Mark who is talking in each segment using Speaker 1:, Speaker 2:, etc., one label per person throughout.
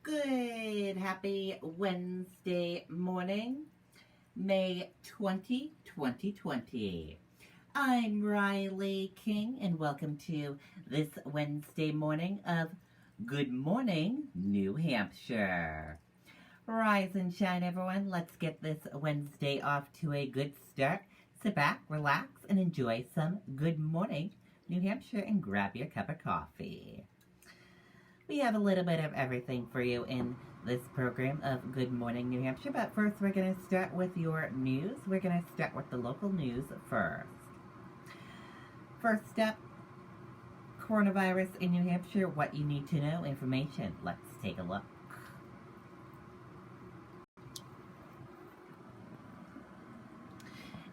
Speaker 1: Good, happy Wednesday morning, May 20, 2020. I'm Riley King, and welcome to this Wednesday morning of Good Morning, New Hampshire. Rise and shine, everyone. Let's get this Wednesday off to a good start. Sit back, relax, and enjoy some Good Morning, New Hampshire, and grab your cup of coffee. We have a little bit of everything for you in this program of Good Morning New Hampshire, but first we're going to start with your news. We're going to start with the local news first. First up, coronavirus in New Hampshire, what you need to know, information. Let's take a look.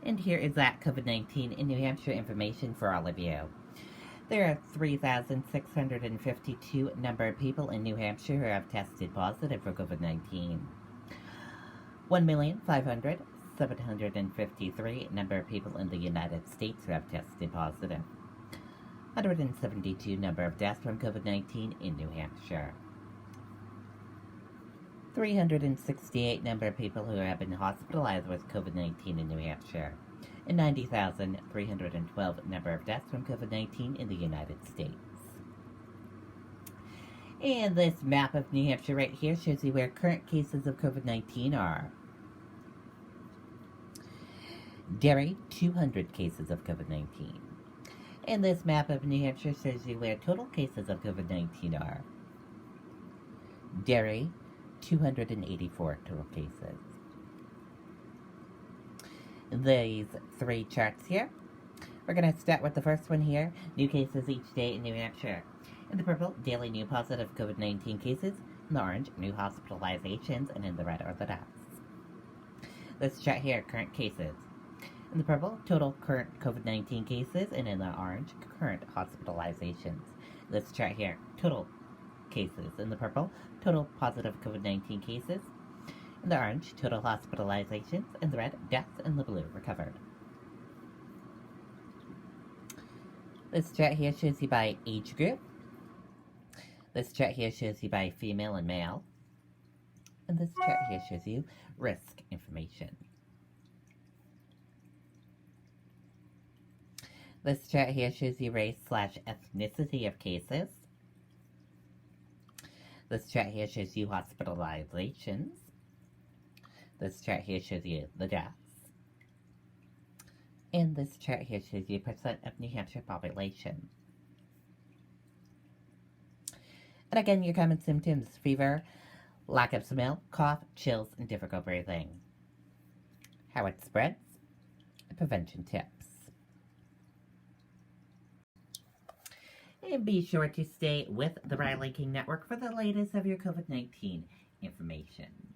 Speaker 1: And here is that COVID-19 in New Hampshire information for all of you. There are 3,652 number of people in New Hampshire who have tested positive for COVID-19. 1,500,753 number of people in the United States who have tested positive. 172 number of deaths from COVID-19 in New Hampshire. 368 number of people who have been hospitalized with COVID-19 in New Hampshire. And 90,312 number of deaths from COVID-19 in the United States. And this map of New Hampshire right here shows you where current cases of COVID-19 are. Derry, 200 cases of COVID-19. And this map of New Hampshire shows you where total cases of COVID-19 are. Derry, 284 total cases. These three charts here. We're going to start with the first one here. New cases each day in New Hampshire. In the purple, daily new positive COVID-19 cases. In the orange, new hospitalizations. And in the red are the deaths. This chart here, current cases. In the purple, total current COVID-19 cases. And in the orange, current hospitalizations. This chart here, total cases. In the purple, total positive COVID-19 cases. In the orange, total hospitalizations. In the red, deaths. In the blue, recovered. This chart here shows you by age group. This chart here shows you by female and male. And this chart here shows you risk information. This chart here shows you race/ethnicity of cases. This chart here shows you hospitalizations. This chart here shows you the deaths. And this chart here shows you percent of New Hampshire population. And again, your common symptoms: fever, lack of smell, cough, chills, and difficult breathing. How it spreads, prevention tips. And be sure to stay with the Riley King Network for the latest of your COVID-19 information.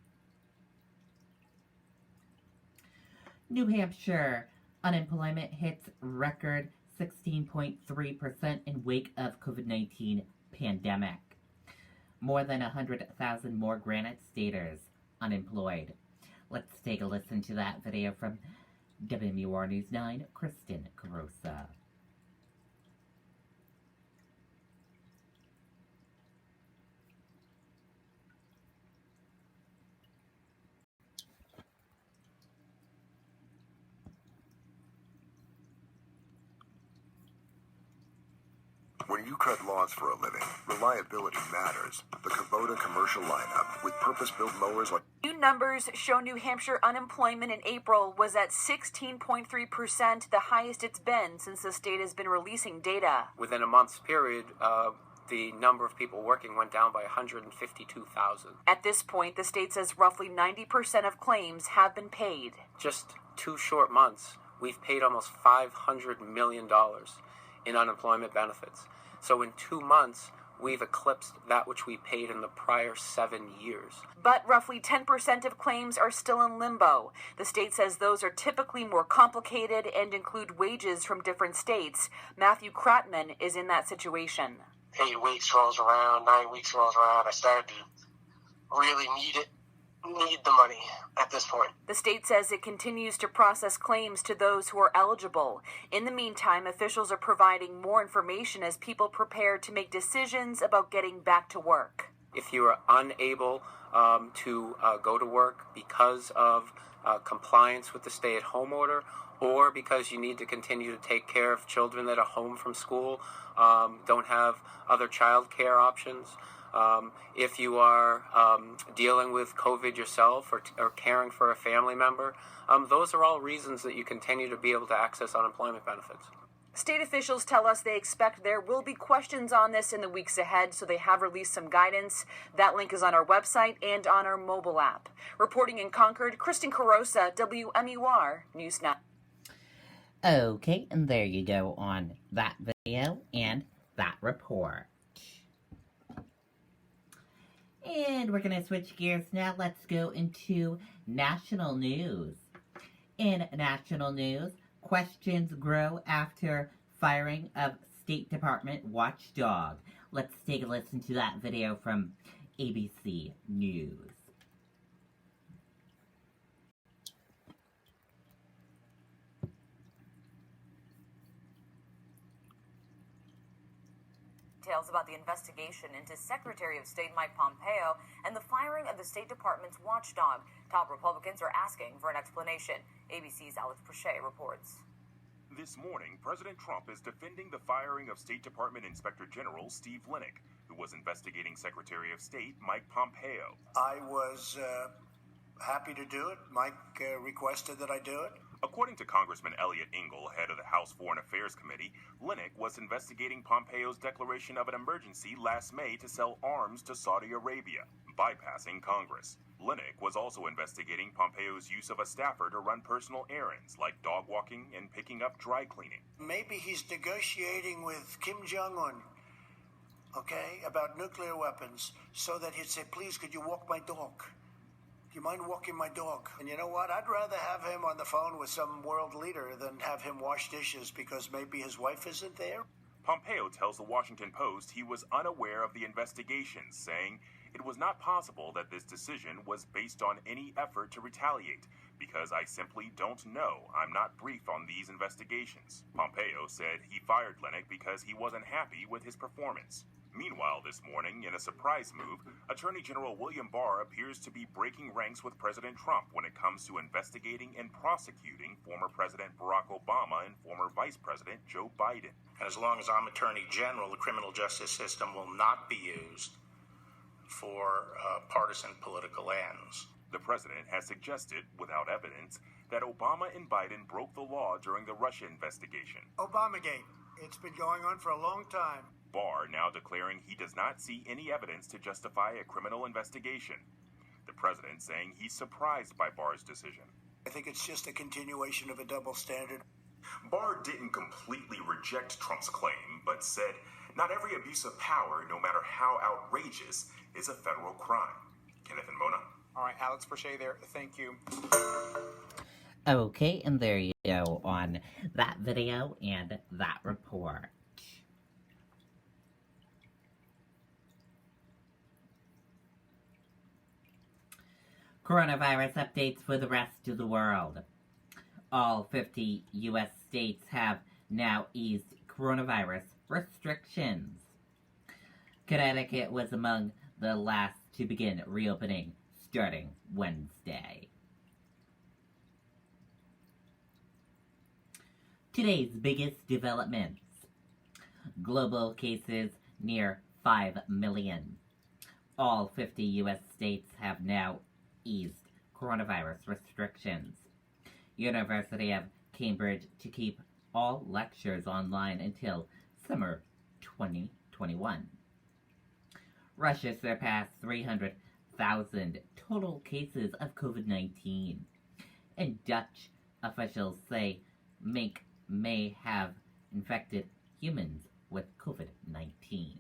Speaker 1: New Hampshire unemployment hits record 16.3% in wake of COVID-19 pandemic. More than 100,000 more Granite Staters unemployed. Let's take a listen to that video from WMUR News 9, Kristen Carosa.
Speaker 2: When you cut lawns for a living, reliability matters. The Kubota commercial lineup with purpose-built mowers like...
Speaker 3: New numbers show New Hampshire unemployment in April was at 16.3%, the highest it's been since the state has been releasing data.
Speaker 4: Within a month's period, the number of people working went down by 152,000.
Speaker 3: At this point, the state says roughly 90% of claims have been paid.
Speaker 4: Just 2 short months, we've paid almost $500 million in unemployment benefits. So in 2 months, we've eclipsed that which we paid in the prior 7 years.
Speaker 3: But roughly 10% of claims are still in limbo. The state says those are typically more complicated and include wages from different states. Matthew Kratman is in that situation.
Speaker 5: 8 weeks rolls around, 9 weeks rolls around. I started to really need the money at this point.
Speaker 3: The state says it continues to process claims to those who are eligible. In the meantime, officials are providing more information as people prepare to make decisions about getting back to work.
Speaker 4: If you are unable to go to work because of compliance with the stay-at-home order, or because you need to continue to take care of children that are home from school, don't have other child care options, if you are dealing with COVID yourself or caring for a family member, those are all reasons that you continue to be able to access unemployment benefits.
Speaker 3: State officials tell us they expect there will be questions on this in the weeks ahead, so they have released some guidance. That link is on our website and on our mobile app. Reporting in Concord, Kristen Carosa, WMUR News Now.
Speaker 1: Okay, and there you go on that video and that report. And we're going to switch gears now. Let's go into national news. In national news, questions grow after firing of State Department watchdog. Let's take a listen to that video from ABC News.
Speaker 6: Details about the investigation into Secretary of State Mike Pompeo and the firing of the State Department's watchdog. Top Republicans are asking for an explanation. ABC's Alex Prochet reports.
Speaker 7: This morning, President Trump is defending the firing of State Department Inspector General Steve Linick, who was investigating Secretary of State Mike Pompeo.
Speaker 8: I was happy to do it. Mike requested that I do it.
Speaker 7: According to Congressman Elliot Engel, head of the House Foreign Affairs Committee, Linick was investigating Pompeo's declaration of an emergency last May to sell arms to Saudi Arabia, bypassing Congress. Linick was also investigating Pompeo's use of a staffer to run personal errands, like dog walking and picking up dry cleaning.
Speaker 8: Maybe he's negotiating with Kim Jong-un, okay, about nuclear weapons, so that he'd say, please, could you walk my dog? Do you mind walking my dog? And you know what? I'd rather have him on the phone with some world leader than have him wash dishes because maybe his wife isn't there.
Speaker 7: Pompeo tells the Washington Post he was unaware of the investigations, saying it was not possible that this decision was based on any effort to retaliate, because I simply don't know. I'm not briefed on these investigations. Pompeo said he fired Linick because he wasn't happy with his performance. Meanwhile, this morning, in a surprise move, Attorney General William Barr appears to be breaking ranks with President Trump when it comes to investigating and prosecuting former President Barack Obama and former Vice President Joe Biden.
Speaker 9: As long as I'm Attorney General, the criminal justice system will not be used for partisan political ends.
Speaker 7: The president has suggested, without evidence, that Obama and Biden broke the law during the Russia investigation.
Speaker 8: Obamagate. It's been going on for a long time.
Speaker 7: Barr now declaring he does not see any evidence to justify a criminal investigation. The president saying he's surprised by Barr's decision.
Speaker 8: I think it's just a continuation of a double standard.
Speaker 7: Barr didn't completely reject Trump's claim, but said not every abuse of power, no matter how outrageous, is a federal crime. Kenneth and Mona.
Speaker 10: All right, Alex Prochet there. Thank you.
Speaker 1: Okay, and there you go on that video and that report. Coronavirus updates for the rest of the world. All 50 U.S. states have now eased coronavirus restrictions. Connecticut was among the last to begin reopening starting Wednesday. Today's biggest developments. Global cases near 5 million. All 50 U.S. states have now eased coronavirus restrictions. University of Cambridge to keep all lectures online until summer 2021. Russia surpassed 300,000 total cases of COVID-19, and Dutch officials say mink may have infected humans with COVID-19.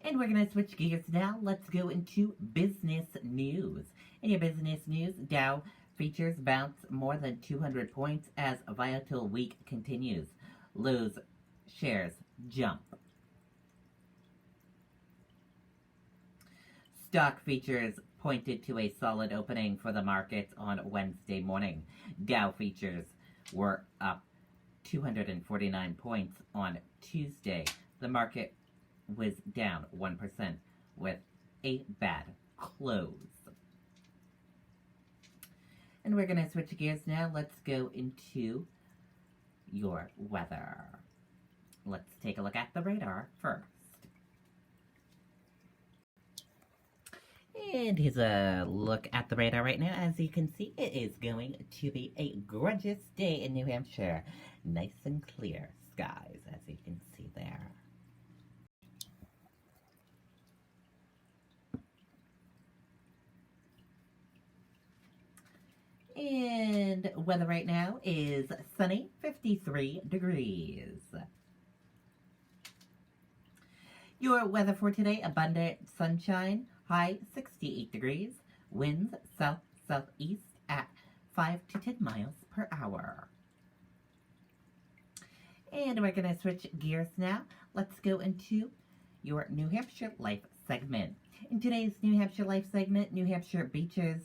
Speaker 1: And we're going to switch gears now. Let's go into business news. In your business news, Dow futures bounce more than 200 points as a volatile week continues. Lowe's shares jump. Stock futures pointed to a solid opening for the markets on Wednesday morning. Dow futures were up 249 points on Tuesday. The market was down 1% with a bad close. And we're going to switch gears now. Let's go into your weather. Let's take a look at the radar first. And here's a look at the radar right now. As you can see, it is going to be a gorgeous day in New Hampshire. Nice and clear skies, as you can see there. And weather right now is sunny, 53 degrees. Your weather for today, abundant sunshine, high 68 degrees, winds south-southeast at 5 to 10 miles per hour. And we're going to switch gears now. Let's go into your New Hampshire Life segment. In today's New Hampshire Life segment, New Hampshire beaches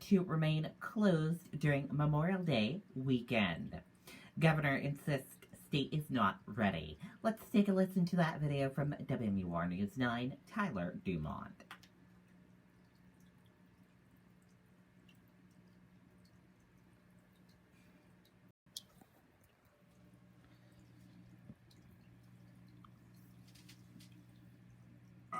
Speaker 1: to remain closed during Memorial Day weekend. Governor insists state is not ready. Let's take a listen to that video from WMUR News 9, Tyler Dumont.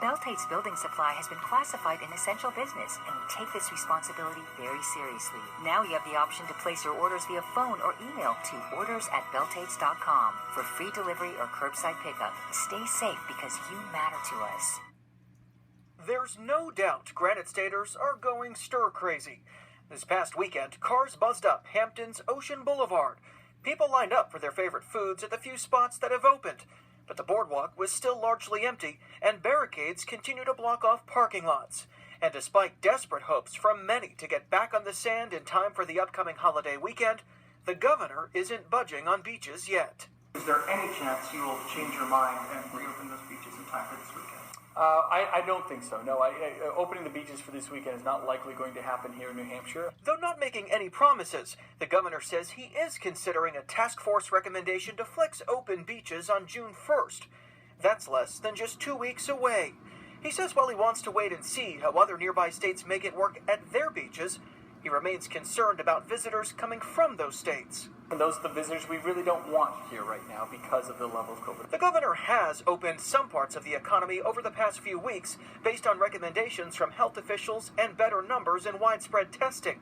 Speaker 11: Beltate's building supply has been classified an essential business, and we take this responsibility very seriously. Now you have the option to place your orders via phone or email to orders@beltates.com for free delivery or curbside pickup. Stay safe because you matter to us.
Speaker 12: There's no doubt Granite Staters are going stir-crazy. This past weekend, cars buzzed up Hampton's Ocean Boulevard. People lined up for their favorite foods at the few spots that have opened. But the boardwalk was still largely empty, and barricades continue to block off parking lots. And despite desperate hopes from many to get back on the sand in time for the upcoming holiday weekend, the governor isn't budging on beaches yet.
Speaker 10: Is there any chance you will change your mind and reopen those beaches in time for this weekend?
Speaker 13: I don't think so. No, opening the beaches for this weekend is not likely going to happen here in New Hampshire.
Speaker 12: Though not making any promises, the governor says he is considering a task force recommendation to flex open beaches on June 1st. That's less than just 2 weeks away. He says while he wants to wait and see how other nearby states make it work at their beaches, he remains concerned about visitors coming from those states.
Speaker 13: And those are the visitors we really don't want here right now because of the level of COVID.
Speaker 12: The governor has opened some parts of the economy over the past few weeks based on recommendations from health officials and better numbers and widespread testing.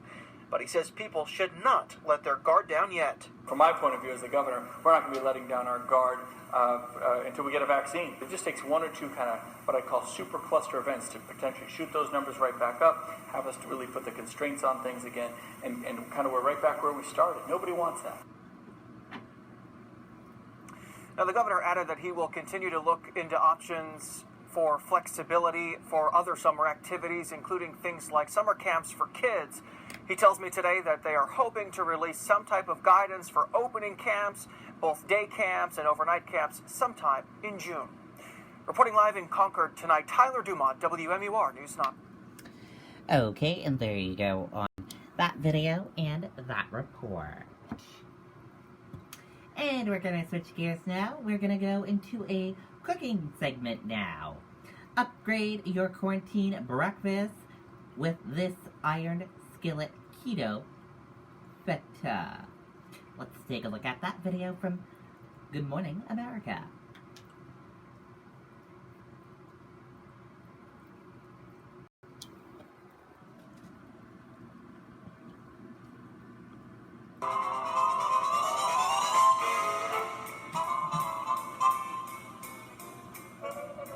Speaker 12: But he says people should not let their guard down yet.
Speaker 13: From my point of view as the governor, we're not going to be letting down our guard until we get a vaccine. It just takes one or two kind of what I call super cluster events to potentially shoot those numbers right back up, have us to really put the constraints on things again, and kind of we're right back where we started. Nobody wants that.
Speaker 12: Now, the governor added that he will continue to look into options for flexibility for other summer activities, including things like summer camps for kids. He tells me today that they are hoping to release some type of guidance for opening camps, both day camps and overnight camps, sometime in June. Reporting live in Concord tonight, Tyler Dumont, WMUR News 9.
Speaker 1: Okay, and there you go on that video and that report. And we're going to switch gears now. We're going to go into a cooking segment now. Upgrade your quarantine breakfast with this iron skillet keto feta. Let's take a look at that video from Good Morning America.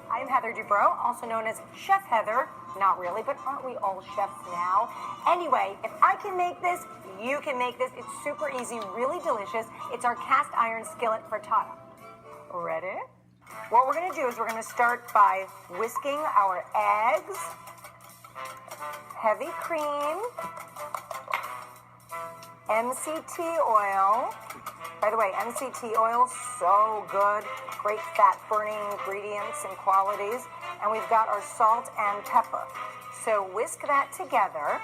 Speaker 14: I'm Heather Dubrow, also known as Chef Heather. Not really, but aren't we all chefs now? Anyway, if I can make this, you can make this. It's super easy, really delicious. It's our cast iron skillet frittata. Ready? What we're going to do is we're going to start by whisking our eggs, heavy cream, MCT oil. By the way, MCT oil, so good. Great fat-burning ingredients and qualities. And we've got our salt and pepper. So whisk that together.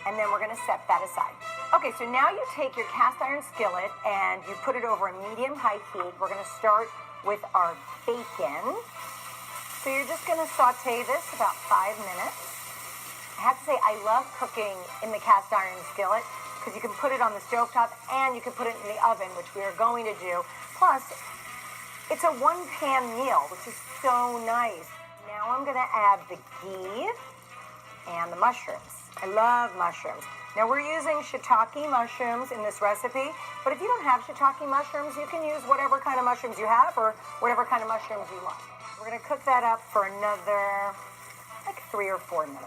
Speaker 14: And then we're going to set that aside. Okay, so now you take your cast iron skillet and you put it over a medium-high heat. We're going to start with our bacon. So you're just going to saute this about 5 minutes. I have to say, I love cooking in the cast iron skillet because you can put it on the stovetop and you can put it in the oven, which we are going to do. Plus, it's a one-pan meal, which is so nice. Now I'm going to add the ghee and the mushrooms. I love mushrooms. Now we're using shiitake mushrooms in this recipe, but if you don't have shiitake mushrooms, you can use whatever kind of mushrooms you have or whatever kind of mushrooms you want. We're going to cook that up for another, like 3 or 4 minutes.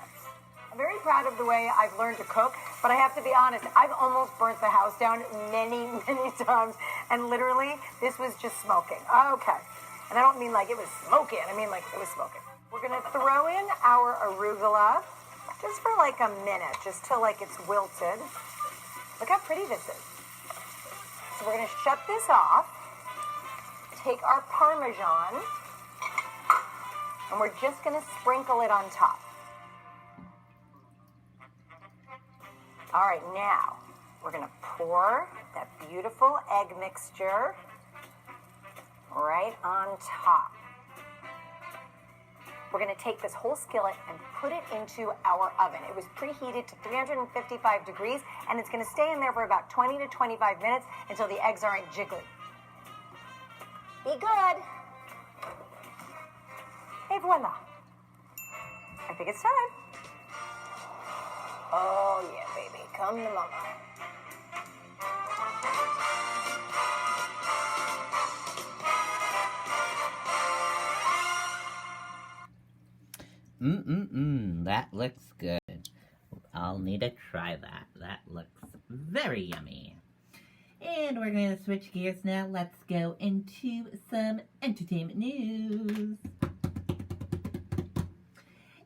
Speaker 14: I'm very proud of the way I've learned to cook, but I have to be honest, I've almost burnt the house down many, many times, and literally, this was just smoking. Okay. And I don't mean like it was smoking, I mean like it was smoking. We're going to throw in our arugula just for like a minute, just till like it's wilted. Look how pretty this is. So we're going to shut this off, take our Parmesan, and we're just going to sprinkle it on top. All right, now we're going to pour that beautiful egg mixture right on top. We're going to take this whole skillet and put it into our oven. It was preheated to 355 degrees, and it's going to stay in there for about 20 to 25 minutes until the eggs aren't jiggly. Be good. Hey, voila. I think it's time. Oh, yeah, baby. Come to mama.
Speaker 1: That looks good. I'll need to try that. That looks very yummy. And we're going to switch gears now. Let's go into some entertainment news.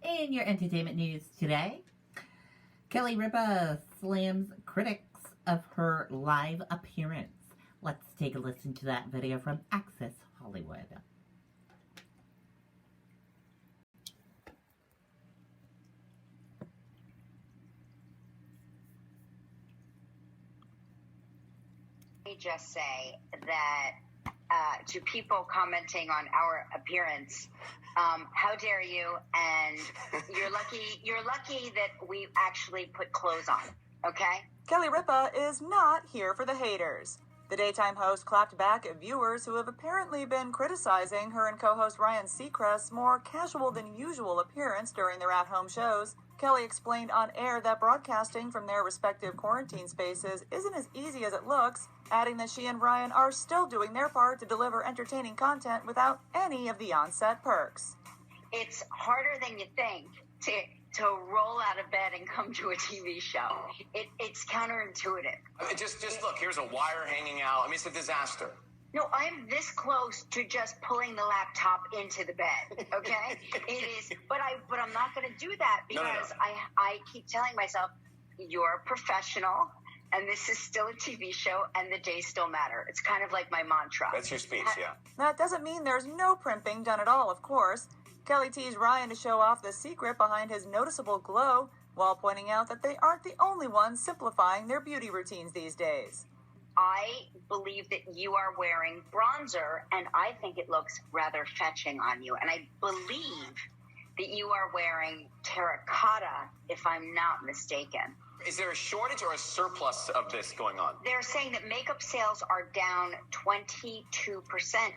Speaker 1: In your entertainment news today, Ripa slams critics of her live appearance. Let's take a listen to that video from Access Hollywood.
Speaker 15: Let me just say that to people commenting on our appearance, how dare you? And you're lucky that we actually put clothes on, okay?
Speaker 16: Ripa is not here for the haters. The daytime host clapped back at viewers who have apparently been criticizing her and co-host Ryan Seacrest's more casual than usual appearance during their at-home shows. Kelly explained on air that broadcasting from their respective quarantine spaces isn't as easy as it looks, adding that she and Ryan are still doing their part to deliver entertaining content without any of the on-set perks.
Speaker 15: It's harder than you think to roll out of bed and come to a TV show. It's counterintuitive.
Speaker 17: I mean, just look, here's a wire hanging out. I mean, it's a disaster.
Speaker 15: No, I'm this close to just pulling the laptop into the bed, okay? It is, but I'm not going to do that because no. I keep telling myself, you're a professional, and this is still a TV show, and the days still matter. It's kind of like my mantra.
Speaker 17: That's your speech, yeah.
Speaker 16: That doesn't mean there's no primping done at all, of course. Kelly teased Ryan to show off the secret behind his noticeable glow, while pointing out that they aren't the only ones simplifying their beauty routines these days.
Speaker 15: I believe that you are wearing bronzer, and I think it looks rather fetching on you. And I believe that you are wearing terracotta, if I'm not mistaken.
Speaker 17: Is there a shortage or a surplus of this going on?
Speaker 15: They're saying that makeup sales are down 22%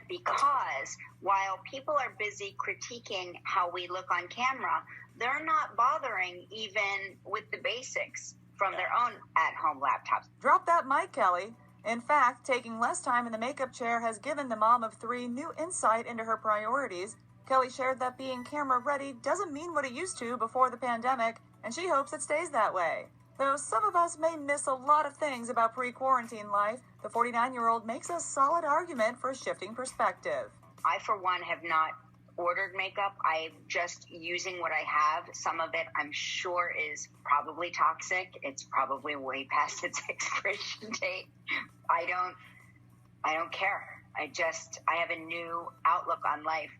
Speaker 15: because while people are busy critiquing how we look on camera, they're not bothering even with the basics from their own at-home laptops.
Speaker 16: Drop that mic, Kelly. In fact, taking less time in the makeup chair has given the mom of 3 new insight into her priorities. Kelly shared that being camera-ready doesn't mean what it used to before the pandemic, and she hopes it stays that way. Though some of us may miss a lot of things about pre-quarantine life, the 49-year-old makes a solid argument for shifting perspective.
Speaker 15: I, for one, have not ordered makeup. I'm just using what I have. Some of it, I'm sure, is probably toxic. It's probably way past its expiration date. I don't care. I have a new outlook on life.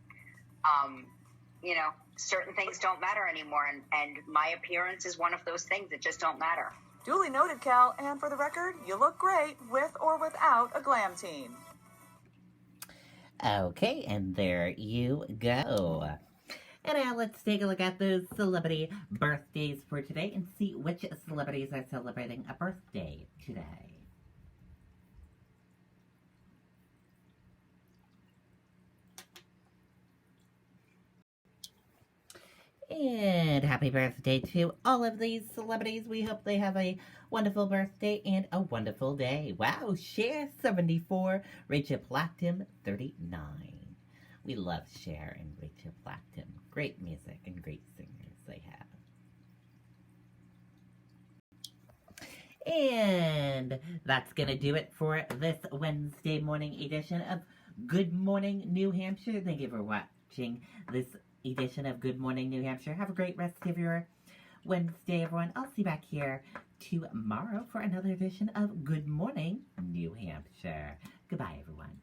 Speaker 15: Certain things don't matter anymore, and my appearance is one of those things that just don't matter.
Speaker 16: Duly noted, Cal, and for the record, you look great with or without a glam team.
Speaker 1: Okay, and there you go. And now let's take a look at those celebrity birthdays for today and see which celebrities are celebrating a birthday today. And happy birthday to all of these celebrities. We hope they have a wonderful birthday and a wonderful day. Wow, Cher 74, Rachel Platten 39. We love Cher and Rachel Platten. Great music and great singers they have. And that's going to do it for this Wednesday morning edition of Good Morning New Hampshire. Thank you for watching this edition of Good Morning New Hampshire. Have a great rest of your Wednesday, everyone. I'll see you back here tomorrow for another edition of Good Morning New Hampshire. Goodbye, everyone.